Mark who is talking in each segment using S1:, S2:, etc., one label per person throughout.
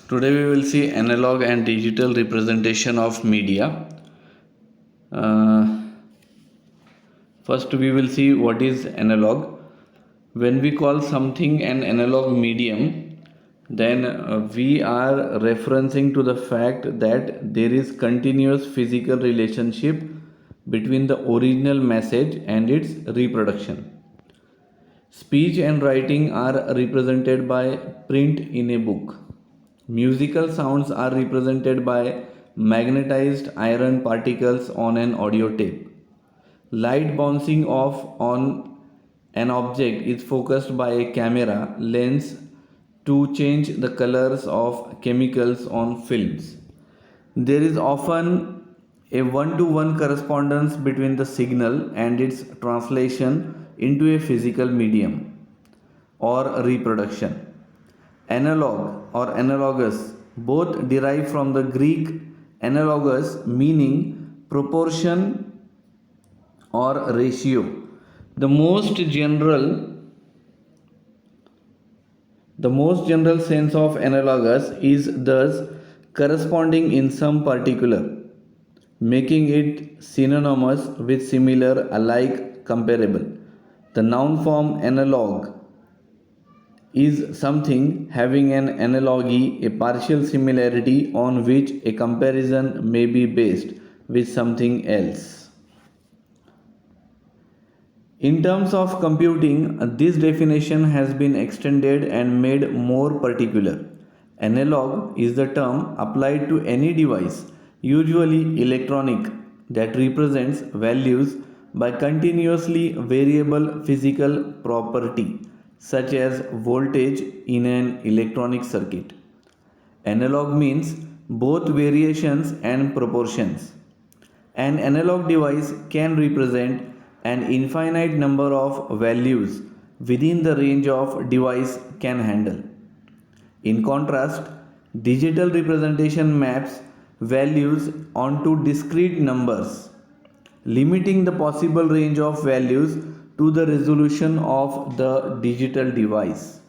S1: Today we will see analog and digital representation of media. Uh, First we will see what is analog. When we call something an analog medium, then we are referencing to the fact that there is continuous physical relationship between the original message and its reproduction. Speech and writing are represented by print in a book. Musical sounds are represented by magnetized iron particles on an audio tape. Light bouncing off on an object is focused by a camera lens to change the colors of chemicals on films. There is often a one to one correspondence between the signal and its translation into a physical medium or reproduction. Analog or analogous both derive from the Greek analogous, meaning proportion or ratio. The most general the most general sense of analogous is thus corresponding in some particular, making it synonymous with similar, alike, comparable. The noun form analog is something having an analogy, a partial similarity on which a comparison may be based with something else. In terms of computing, this definition has been extended and made more particular. Analog is the term applied to any device, usually electronic, that represents values by continuously variable physical property, such as voltage in an electronic circuit. Analog means both variations and proportions. An analog device can represent an infinite number of values within the range of device can handle. In contrast, digital representation maps values onto discrete numbers, limiting the possible range of values to the resolution of the digital device.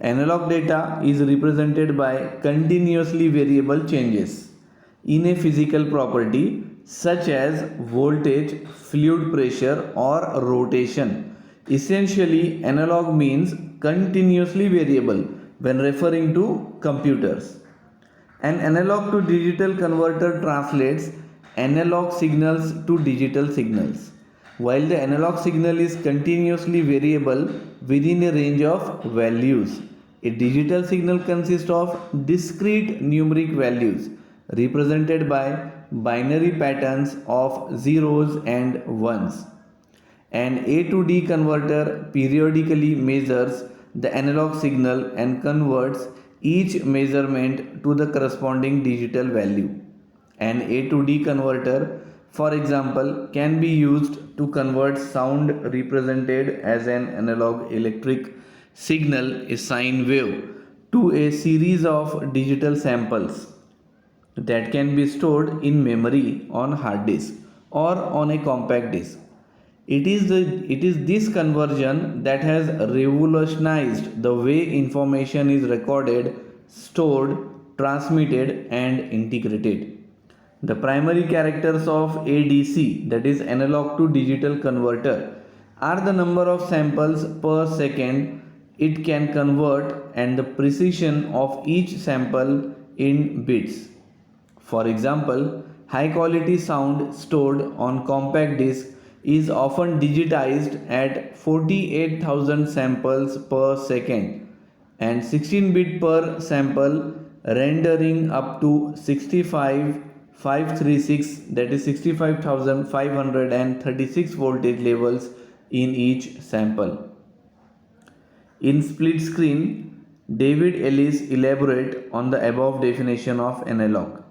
S1: Analog data is represented by continuously variable changes in a physical property such as voltage, fluid pressure, or rotation. Essentially, analog means continuously variable when referring to computers. An analog to digital converter translates analog signals to digital signals. While the analog signal is continuously variable within a range of values, a digital signal consists of discrete numeric values represented by binary patterns of zeros and ones. An A to D converter periodically measures the analog signal and converts each measurement to the corresponding digital value. An A to D converter, for example, can be used to convert sound represented as an analog electric signal, a sine wave, to a series of digital samples that can be stored in memory on hard disk or on a compact disk. It is this conversion that has revolutionized the way information is recorded, stored, transmitted, and integrated. The primary characters of ADC, that is analog to digital converter, are the number of samples per second it can convert and the precision of each sample in bits. For example, high quality sound stored on compact disc is often digitized at 48,000 samples per second and 16 bit per sample, rendering up to 65536, that is 65,536 voltage levels in each sample. In split screen, David Ellis elaborate on the above definition of analog.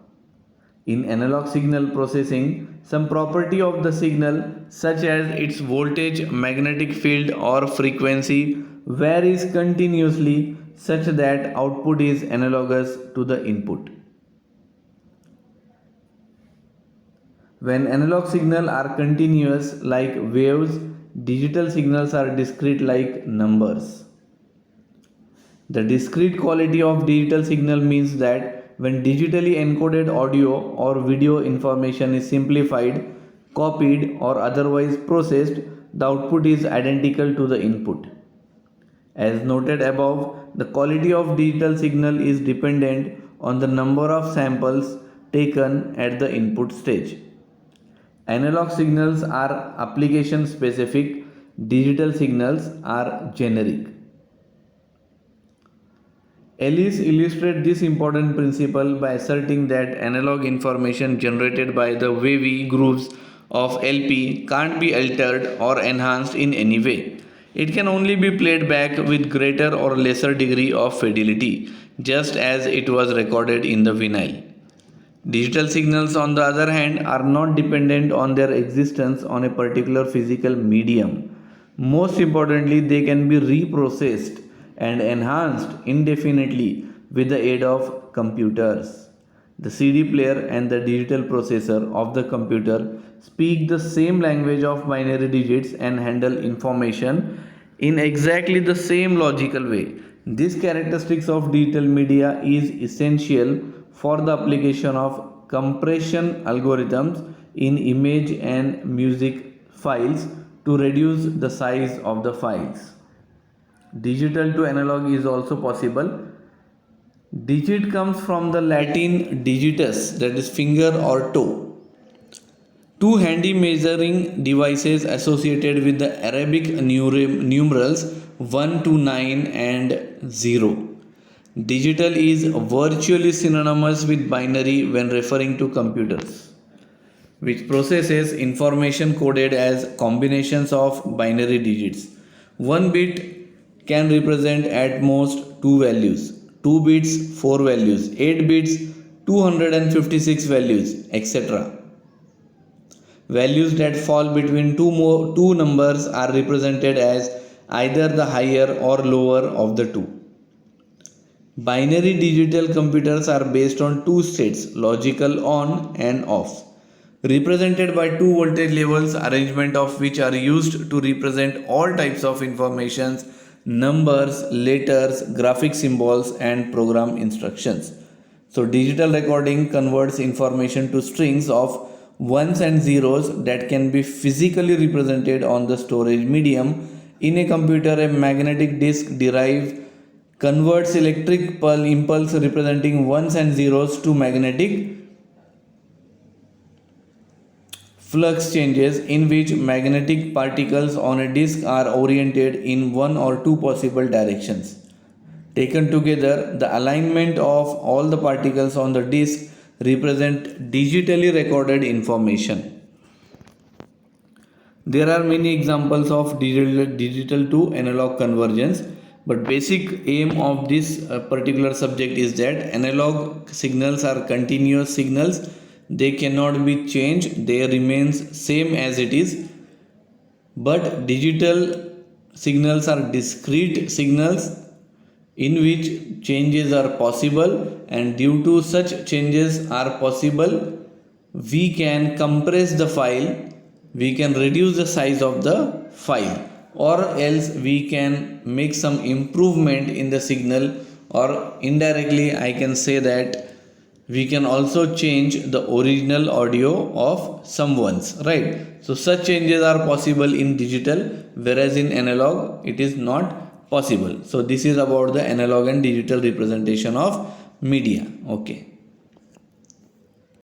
S1: In analog signal processing, some property of the signal, such as its voltage, magnetic field, or frequency, varies continuously such that output is analogous to the input. When analog signals are continuous like waves, digital signals are discrete like numbers. The discrete quality of digital signal means that when digitally encoded audio or video information is simplified, copied, or otherwise processed, the output is identical to the input. As noted above, the quality of digital signal is dependent on the number of samples taken at the input stage. Analog signals are application specific, digital signals are generic. Ellis illustrates this important principle by asserting that analog information generated by the wavy grooves of LP can't be altered or enhanced in any way. It can only be played back with greater or lesser degree of fidelity, just as it was recorded in the vinyl. Digital signals, on the other hand, are not dependent on their existence on a particular physical medium. Most importantly, they can be reprocessed and enhanced indefinitely with the aid of computers. The CD player and the digital processor of the computer speak the same language of binary digits and handle information in exactly the same logical way. This characteristics of digital media is essential for the application of compression algorithms in image and music files to reduce the size of the files. Digital to analog is also possible. Digit comes from the Latin digitus, that is finger or toe. Two handy measuring devices associated with the Arabic numerals 1 to 9 and 0. Digital is virtually synonymous with binary when referring to computers, which processes information coded as combinations of binary digits. One bit can represent at most two values, 2 bits 4 values, 8 bits 256 values, etc. Values that fall between two numbers are represented as either the higher or lower of the two. Binary digital computers are based on two states, logical on and off, represented by two voltage levels, arrangement of which are used to represent all types of informations, numbers, letters, graphic symbols, and program instructions. So digital recording converts information to strings of ones and zeros that can be physically represented on the storage medium. In a computer, a magnetic disk drive converts electric impulse representing ones and zeros to magnetic flux changes in which magnetic particles on a disk are oriented in one or two possible directions. Taken together, the alignment of all the particles on the disk represent digitally recorded information. There are many examples of digital to analog convergence, but basic aim of this particular subject is that analog signals are continuous signals. They cannot be changed, they remains same as it is, but digital signals are discrete signals in which changes are possible, and due to such changes are possible, we can compress the file, we can reduce the size of the file, or else we can make some improvement in the signal, or indirectly I can say that we can also change the original audio of someone's, right? So such changes are possible in digital, whereas in analog it is not possible. So this is about the analog and digital representation of media. Okay.